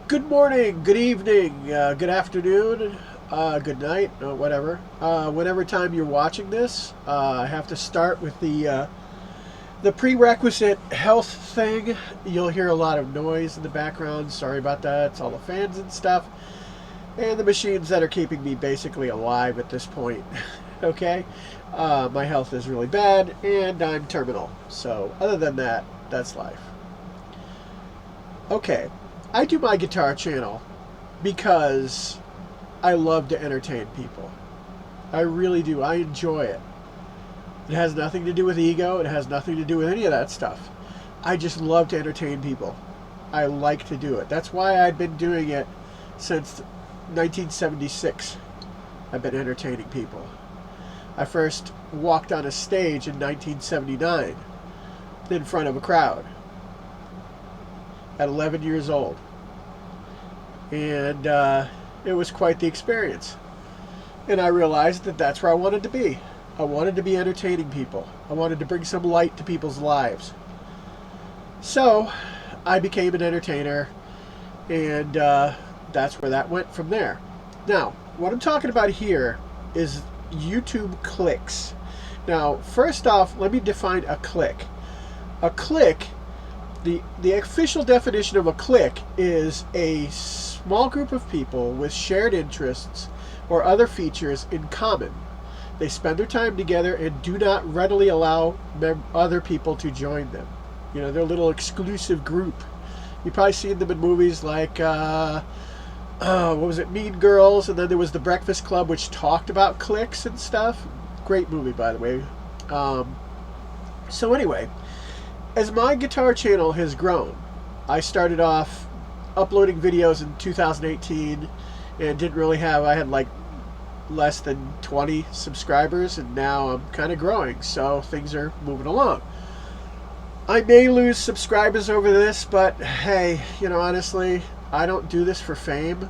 Good morning, good evening, good afternoon, good night, whatever. Whatever time you're watching this, I have to start with the prerequisite health thing. You'll hear a lot of noise in the background. Sorry about that. It's all the fans and stuff, and the machines that are keeping me basically alive at this point. Okay, my health is really bad, and I'm terminal. So other than that, that's life. Okay, I do my guitar channel because I love to entertain people. I really do. I enjoy it. It has nothing to do with ego. It has nothing to do with any of that stuff. I just love to entertain people. I like to do it. That's why I've been doing it since 1976. I've been entertaining people. I first walked on a stage in 1979 in front of a crowd at 11 years old. And it was quite the experience. And I realized that that's where I wanted to be. I wanted to be entertaining people. I wanted to bring some light to people's lives. So I became an entertainer, and that's where that went from there. Now, what I'm talking about here is YouTube cliques. Now, first off, let me define a clique. A clique, the official definition of a clique is a small group of people with shared interests or other features in common. They spend their time together and do not readily allow other people to join them. You know, they're a little exclusive group. You've probably seen them in movies like, what was it, Mean Girls, and then there was The Breakfast Club, which talked about cliques and stuff. Great movie, by the way. So anyway, as my guitar channel has grown, I started off uploading videos in 2018 and didn't really have, I had like less than 20 subscribers, and now I'm kind of growing, so things are moving along. I may lose subscribers over this, but hey, you know, honestly, I don't do this for fame.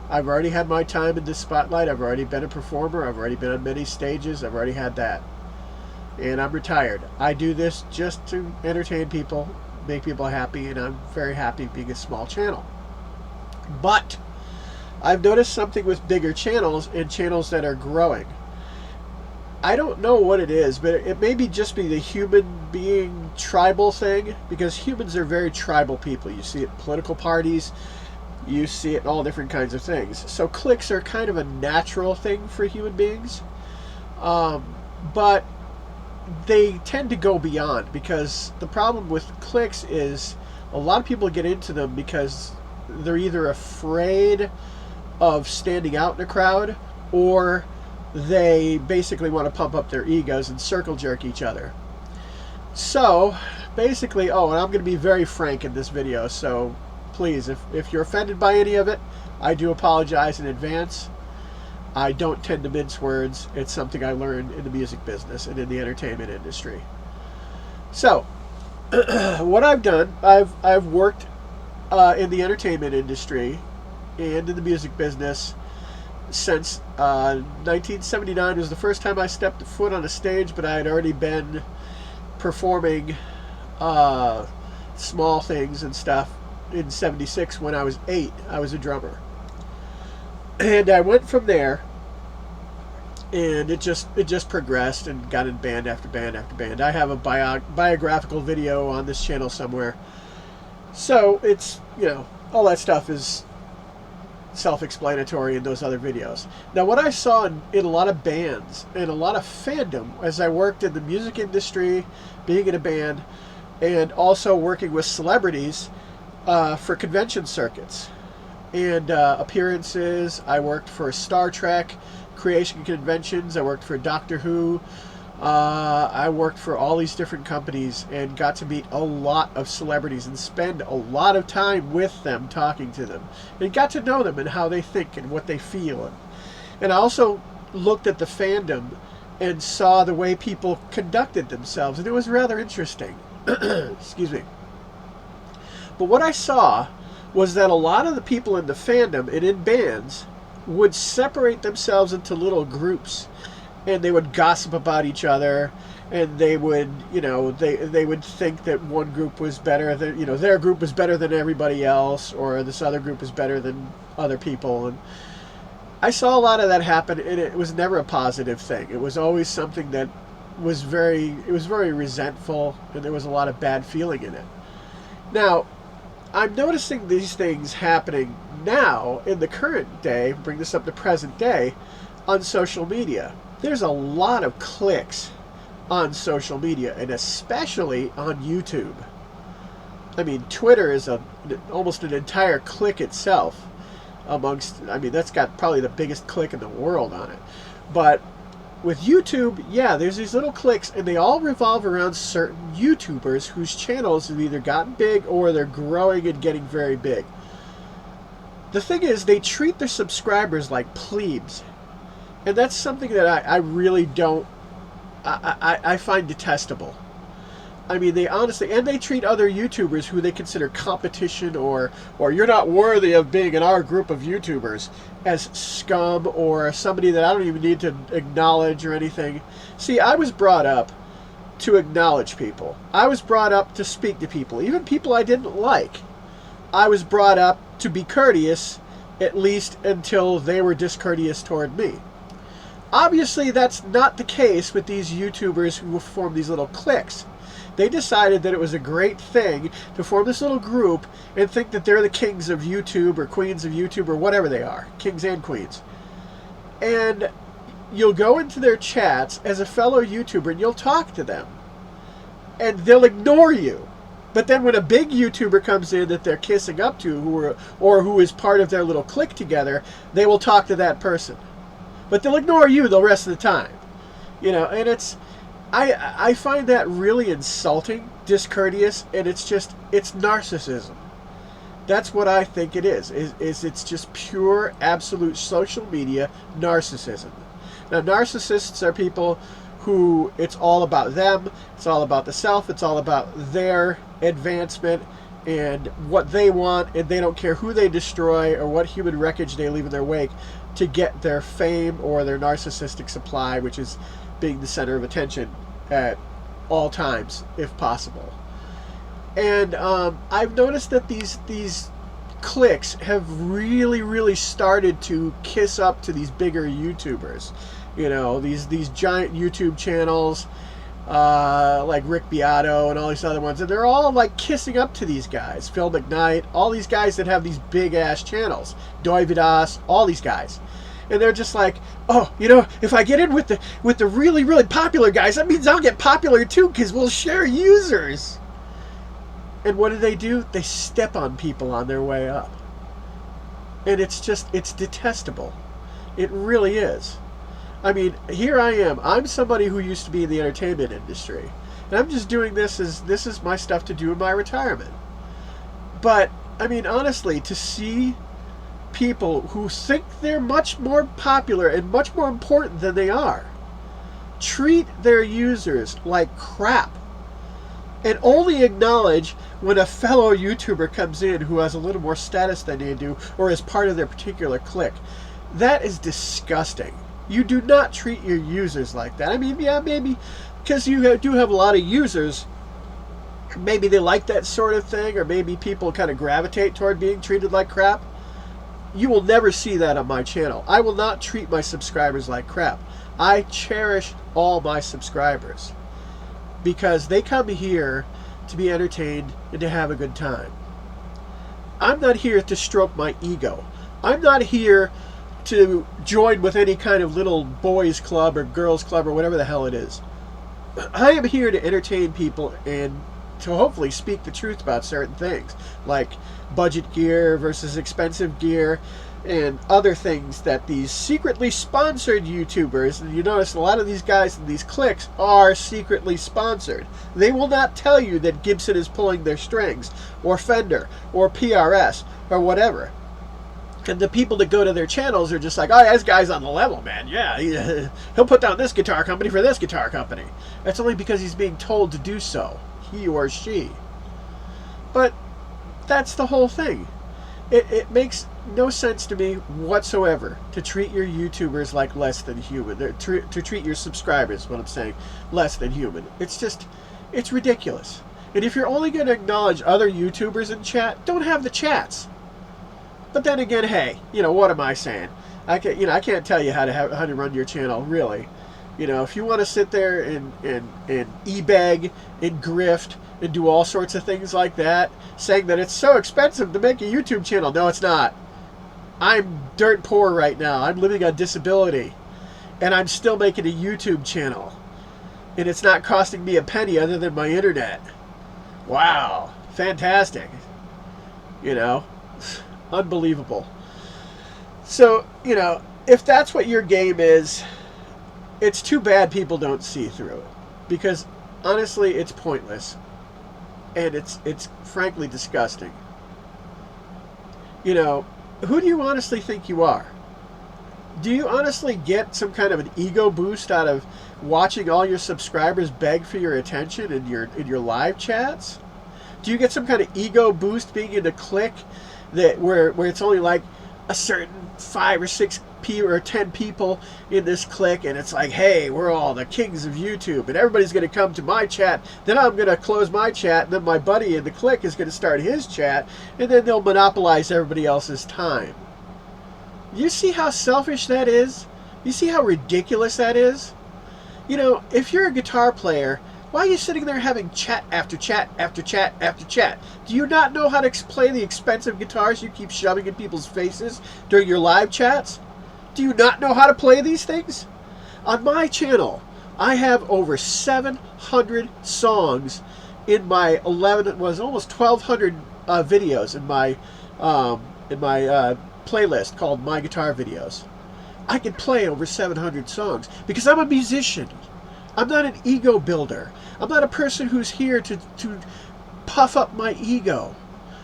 I've already had my time in this spotlight. I've already been a performer. I've already been on many stages. I've already had that. And I'm retired. I do this just to entertain people, make people happy, and I'm very happy being a small channel. But I've noticed something with bigger channels and channels that are growing. I don't know what it is, but it may just be the human being tribal thing, because humans are very tribal people. You see it in political parties, you see it in all different kinds of things. So cliques are kind of a natural thing for human beings, but they tend to go beyond, because the problem with cliques is a lot of people get into them because they're either afraid of standing out in a crowd, or they basically want to pump up their egos and circle jerk each other. So basically, and I'm going to be very frank in this video, so please, if you're offended by any of it, I do apologize in advance. I don't tend to mince words. It's something I learned in the music business and in the entertainment industry. So what I've done, I've worked in the entertainment industry and in the music business since 1979 was the first time I stepped foot on a stage, but I had already been performing small things and stuff in 76. When I was 8, I was a drummer. And I went from there, and it just progressed and got in band after band after band. I have a biographical video on this channel somewhere. So it's, you know, all that stuff is self-explanatory in those other videos. Now, what I saw in a lot of bands and a lot of fandom as I worked in the music industry, being in a band, and also working with celebrities for convention circuits and appearances. I worked for Star Trek creation conventions. I worked for Doctor Who. I worked for all these different companies and got to meet a lot of celebrities and spend a lot of time with them, talking to them, and got to know them and how they think and what they feel. And I also looked at the fandom and saw the way people conducted themselves, and it was rather interesting. Excuse me. But what I saw was that a lot of the people in the fandom and in bands would separate themselves into little groups, and they would gossip about each other, and they would, they would think that one group was better than, their group was better than everybody else, or this other group is better than other people. And I saw a lot of that happen, and it was never a positive thing. It was always something that was very resentful, and there was a lot of bad feeling in it. Now, I'm noticing these things happening now in the current day, bring this up to present day, on social media. There's a lot of cliques on social media, and especially on YouTube. I mean, Twitter is almost an entire clique itself that's got probably the biggest clique in the world on it. But with YouTube, yeah, there's these little cliques, and they all revolve around certain YouTubers whose channels have either gotten big or they're growing and getting very big. The thing is, they treat their subscribers like plebes. And that's something that I really don't, I find detestable. I mean, they honestly, and they treat other YouTubers who they consider competition or you're not worthy of being in our group of YouTubers as scum or somebody that I don't even need to acknowledge or anything. See, I was brought up to acknowledge people. I was brought up to speak to people, even people I didn't like. I was brought up to be courteous, at least until they were discourteous toward me. Obviously, that's not the case with these YouTubers who form these little cliques. They decided that it was a great thing to form this little group and think that they're the kings of YouTube or queens of YouTube or whatever they are, kings and queens. And you'll go into their chats as a fellow YouTuber and you'll talk to them. And they'll ignore you. But then when a big YouTuber comes in that they're kissing up to who is part of their little clique together, they will talk to that person. But they'll ignore you the rest of the time. And it's... I find that really insulting, discourteous, and it's narcissism. That's what I think it is it's just pure, absolute social media narcissism. Now, narcissists are people who it's all about them, it's all about the self, it's all about their advancement and what they want, and they don't care who they destroy or what human wreckage they leave in their wake to get their fame or their narcissistic supply, which is being the center of attention at all times, if possible. And I've noticed that these cliques have really started to kiss up to these bigger YouTubers. These giant YouTube channels like Rick Beato and all these other ones, and they're all like kissing up to these guys. Phil McKnight, all these guys that have these big ass channels. Doi Vidas, all these guys. And they're just like, oh, if I get in with the really popular guys, that means I'll get popular too, because we'll share users. And what do? They step on people on their way up. And it's detestable. It really is. I mean, here I am. I'm somebody who used to be in the entertainment industry. And I'm just doing this is my stuff to do in my retirement. But, I mean, honestly, to see people who think they're much more popular and much more important than they are treat their users like crap and only acknowledge when a fellow YouTuber comes in who has a little more status than they do or is part of their particular clique. That is disgusting. You do not treat your users like that. I mean, yeah, maybe because you do have a lot of users, maybe they like that sort of thing, or maybe people kind of gravitate toward being treated like crap. You will never see that on my channel. I will not treat my subscribers like crap. I cherish all my subscribers because they come here to be entertained and to have a good time. I'm not here to stroke my ego. I'm not here to join with any kind of little boys club or girls club or whatever the hell it is. I am here to entertain people and to hopefully speak the truth about certain things, like budget gear versus expensive gear and other things that these secretly sponsored YouTubers, and you notice a lot of these guys in these cliques are secretly sponsored. They will not tell you that Gibson is pulling their strings, or Fender, or PRS, or whatever. And the people that go to their channels are just like, oh, this guy's on the level, man. Yeah, he'll put down this guitar company for this guitar company. That's only because he's being told to do so, he or she. But that's the whole thing. It makes no sense to me whatsoever to treat your YouTubers like less than human. To treat your subscribers, what I'm saying, less than human. It's just, it's ridiculous. And if you're only going to acknowledge other YouTubers in chat, don't have the chats. But then again, hey, what am I saying? I can't tell you how to run your channel, really. If you want to sit there and e-beg and grift and do all sorts of things like that, saying that it's so expensive to make a YouTube channel. No, it's not. I'm dirt poor right now. I'm living on disability. And I'm still making a YouTube channel. And it's not costing me a penny other than my internet. Wow. Fantastic. Unbelievable. So, if that's what your game is, it's too bad people don't see through it. Because, honestly, it's pointless. And it's frankly disgusting. Who do you honestly think you are? Do you honestly get some kind of an ego boost out of watching all your subscribers beg for your attention in your live chats? Do you get some kind of ego boost being in a clique where it's only like a certain 5 or 6 or 10 people in this clique, and it's like, hey, we're all the kings of YouTube, and everybody's going to come to my chat, then I'm going to close my chat, and then my buddy in the clique is going to start his chat, and then they'll monopolize everybody else's time. You see how selfish that is? You see how ridiculous that is? If you're a guitar player, why are you sitting there having chat after chat after chat after chat? Do you not know how to play the expensive guitars you keep shoving in people's faces during your live chats? Do you not know how to play these things? On my channel, I have over 700 songs in my almost 1,200 videos in my playlist called My Guitar Videos. I can play over 700 songs because I'm a musician. I'm not an ego builder. I'm not a person who's here to puff up my ego.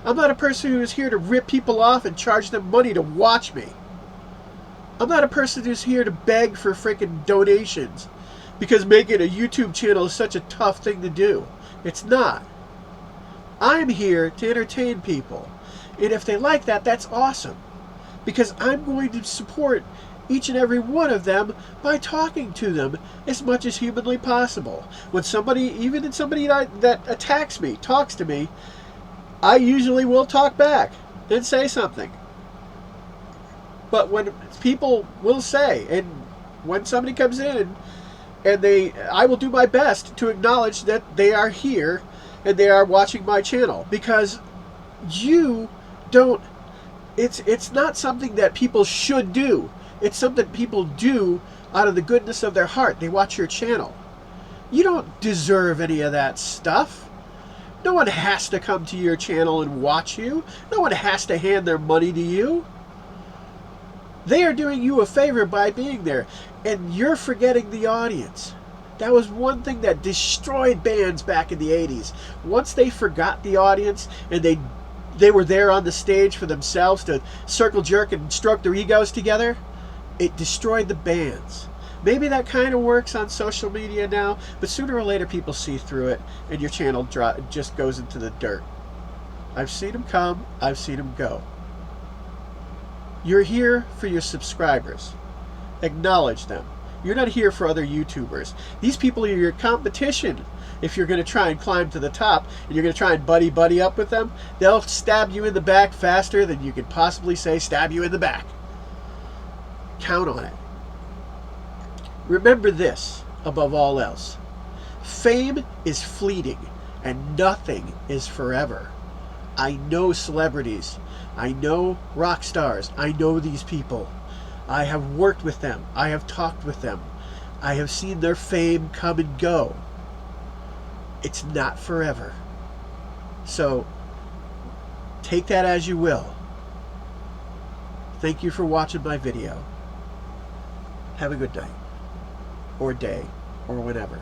I'm not a person who's here to rip people off and charge them money to watch me. I'm not a person who's here to beg for freaking donations because making a YouTube channel is such a tough thing to do. It's not. I'm here to entertain people. And if they like that, that's awesome. Because I'm going to support each and every one of them by talking to them as much as humanly possible. When somebody that attacks me, talks to me, I usually will talk back and say something. But when people will say, and when somebody comes in and I will do my best to acknowledge that they are here and they are watching my channel, because it's not something that people should do. It's something people do out of the goodness of their heart. They watch your channel. You don't deserve any of that stuff. No one has to come to your channel and watch you. No one has to hand their money to you. They are doing you a favor by being there, and you're forgetting the audience. That was one thing that destroyed bands back in the 80s. Once they forgot the audience and they were there on the stage for themselves to circle jerk and stroke their egos together, it destroyed the bands. Maybe that kind of works on social media now, but sooner or later people see through it and your channel just goes into the dirt. I've seen them come, I've seen them go. You're here for your subscribers. Acknowledge them. You're not here for other YouTubers. These people are your competition. If you're going to try and climb to the top and you're going to try and buddy up with them, they'll stab you in the back faster than you could possibly say stab you in the back. Count on it. Remember this above all else. Fame is fleeting and nothing is forever. I know celebrities. I know rock stars. I know these people. I have worked with them. I have talked with them. I have seen their fame come and go. It's not forever. So, take that as you will. Thank you for watching my video. Have a good night, or day, or whatever.